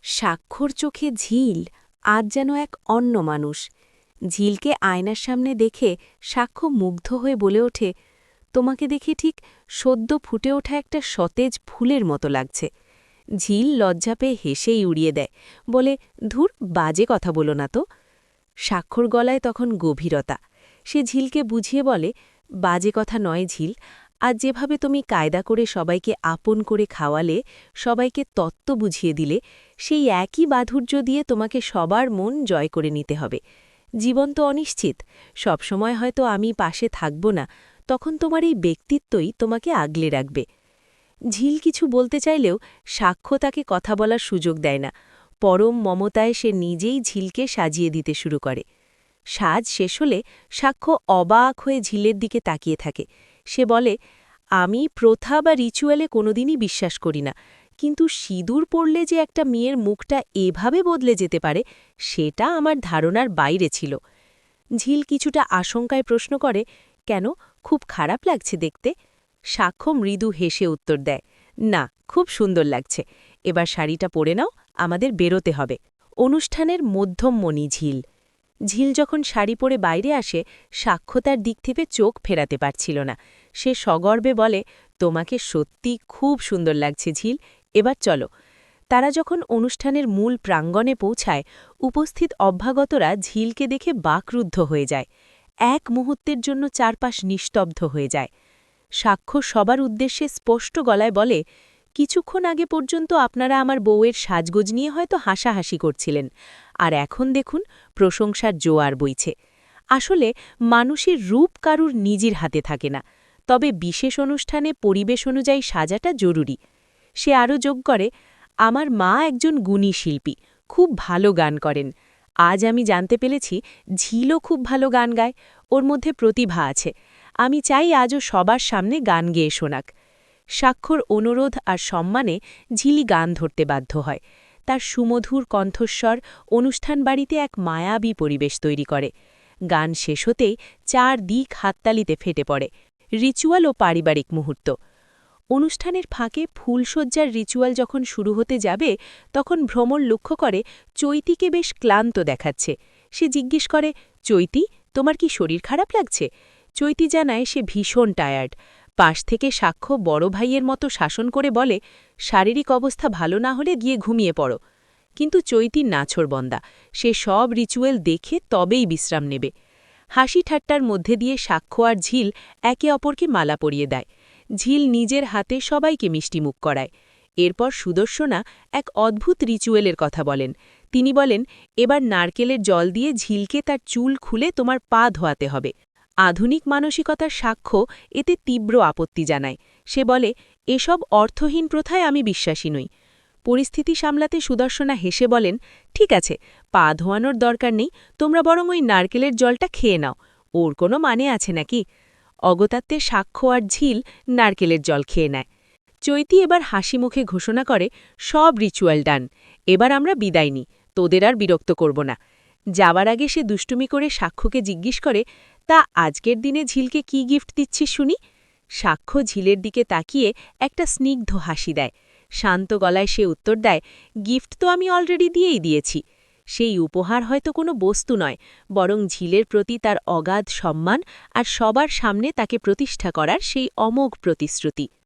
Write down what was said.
স্বাক্ষর চোখে ঝিল আজ যেন এক অন্য মানুষ। ঝিলকে আয়নার সামনে দেখে সাক্ষ্য মুগ্ধ হয়ে বলে ওঠে, তোমাকে দেখে ঠিক সদ্য ফুটে ওঠা একটা সতেজ ফুলের মতো লাগছে। ঝিল লজ্জা পেয়ে হেসেই উড়িয়ে দেয়, বলে, ধুর, বাজে কথা বলো না তো। স্বাক্ষর গলায় তখন গভীরতা। সে ঝিলকে বুঝিয়ে বলে, বাজে কথা নয় ঝিল, আজ যেভাবে তুমি কায়দা করে সবাইকে আপন করে খাওয়ালে, সবাইকে তত্ত্ব বুঝিয়ে দিলে, সেই একই বাধুর্য দিয়ে তোমাকে সবার মন জয় করে নিতে হবে। জীবন তো অনিশ্চিত, সবসময় হয়তো আমি পাশে থাকব না, তখন তোমার এই ব্যক্তিত্বই তোমাকে আগলে রাখবে। ঝিল কিছু বলতে চাইলেও সাক্ষ্য তাকে কথা বলার সুযোগ দেয় না। পরম মমতায় সে নিজেই ঝিলকে সাজিয়ে দিতে শুরু করে। সাজ শেষ হলে সাক্ষ্য অবাক হয়ে ঝিলের দিকে তাকিয়ে থাকে। সে বলে, আমি প্রথা বা রিচুয়ালে কোনোদিনই বিশ্বাস করি না, কিন্তু সিঁদুর পড়লে যে একটা মেয়ের মুখটা এভাবে বদলে যেতে পারে, সেটা আমার ধারণার বাইরে ছিল। ঝিল কিছুটা আশঙ্কায় প্রশ্ন করে, কেন, খুব খারাপ লাগছে দেখতে? সাক্ষ্য মৃদু হেসে উত্তর দেয়, না, খুব সুন্দর লাগছে। এবার শাড়িটা পরে নাও, আমাদের বেরোতে হবে। অনুষ্ঠানের মধ্যমমণি ঝিল। ঝিল যখন শাড়ি পরে বাইরে আসে, সাক্ষ্য তার দিক থেকে চোখ ফেরাতে পারছিল না। সে সগর্বে বলে, তোমাকে সত্যি খুব সুন্দর লাগছে ঝিল, এবার চলো। তারা যখন অনুষ্ঠানের মূল প্রাঙ্গণে পৌঁছায়, উপস্থিত অভ্যাগতরা ঝিলকে দেখে বাকরুদ্ধ হয়ে যায়। এক মুহূর্তের জন্য চারপাশ নিস্তব্ধ হয়ে যায়। সাক্ষ্য সবার উদ্দেশ্যে স্পষ্ট গলায় বলে, কিছুক্ষণ আগে পর্যন্ত আপনারা আমার বউয়ের সাজগোজ নিয়ে হয়তো হাসাহাসি করছিলেন, আর এখন দেখুন প্রশংসার জোয়ার বইছে। আসলে মানুষের রূপ কারুর নিজের হাতে থাকে না, তবে বিশেষ অনুষ্ঠানে পরিবেশ অনুযায়ী সাজাটা জরুরি। সে আরও যোগ করে, আমার মা একজন গুণী শিল্পী, খুব ভালো গান করেন। আজ আমি জানতে পেরেছি ঝিলও খুব ভালো গান গায়, ওর মধ্যে প্রতিভা আছে। আমি চাই আজও সবার সামনে গান গেয়ে শোনাক। সাক্ষর অনুরোধ আর সম্মানে ঝিলি গান ধরতে বাধ্য হয়। তার সুমধুর কণ্ঠস্বর অনুষ্ঠান বাড়িতে এক মায়াবী পরিবেশ তৈরি করে। গান শেষ হতেই চারদিক হাততালিতে ফেটে পড়ে। রিচুয়াল ও পারিবারিক মুহূর্ত। অনুষ্ঠানের ফাঁকে ফুলশয্যার রিচুয়াল যখন শুরু হতে যাবে, তখন ভ্রমর লক্ষ্য করে চৈতিকে বেশ ক্লান্ত দেখাচ্ছে। সে জিজ্ঞেস করে, চৈতি, তোমার কি শরীর খারাপ লাগছে? চৈতি জানায় সে ভীষণ টায়ার্ড। পাশ থেকে সাক্ষ্য বড় ভাইয়ের মতো শাসন করে বলে, শারীরিক অবস্থা ভালো না হলে গিয়ে ঘুমিয়ে পড়ো। কিন্তু চৈতি নাছোড়বন্দা, সে সব রিচুয়াল দেখে তবেই বিশ্রাম নেবে। হাসি ঠাট্টার মধ্যে দিয়ে সাক্ষ্য আর ঝিল একে অপরকে মালা পরিয়ে দেয়। ঝিল নিজের হাতে সবাইকে মিষ্টিমুখ করায়। এরপর সুদর্শনা এক অদ্ভুত রিচুয়ালের কথা বলেন। তিনি বলেন, এবার নারকেলের জল দিয়ে ঝিলকে তার চুল খুলে তোমার পা ধোয়াতে হবে। আধুনিক মানসিকতার সাক্ষ্য এতে তীব্র আপত্তি জানায়। সে বলে, এসব অর্থহীন প্রথায় আমি বিশ্বাসী নই। পরিস্থিতি সামলাতে সুদর্শনা হেসে বলেন, ঠিক আছে, পা ধোয়ানোর দরকার নেই, তোমরা বরং ওই নারকেলের জলটা খেয়ে নাও, ওর কোনো মানে আছে নাকি? অগতাত্ত্বের সাক্ষ্য আর ঝিল নারকেলের জল খেয়ে নেয়। চৈতি এবার হাসি মুখে ঘোষণা করে, সব রিচুয়াল ডান, এবার আমরা বিদায় নিই, তোদের আর বিরক্ত করব না। যাবার আগে সে দুষ্টুমি করে সাক্ষ্যকে জিজ্ঞেস করে, তা আজকের দিনে ঝিলকে কি গিফট দিচ্ছিস শুনি? সাক্ষ্য ঝিলের দিকে তাকিয়ে একটা স্নিগ্ধ হাসি দেয়। শান্ত গলায় সে উত্তর দেয়, গিফট তো আমি অলরেডি দিয়েই দিয়েছি। সেই উপহার হয়তো কোনো বস্তু নয়, বরং ঝিলের প্রতি তার অগাধ সম্মান আর সবার সামনে তাকে প্রতিষ্ঠা করার সেই অমোঘ প্রতিশ্রুতি।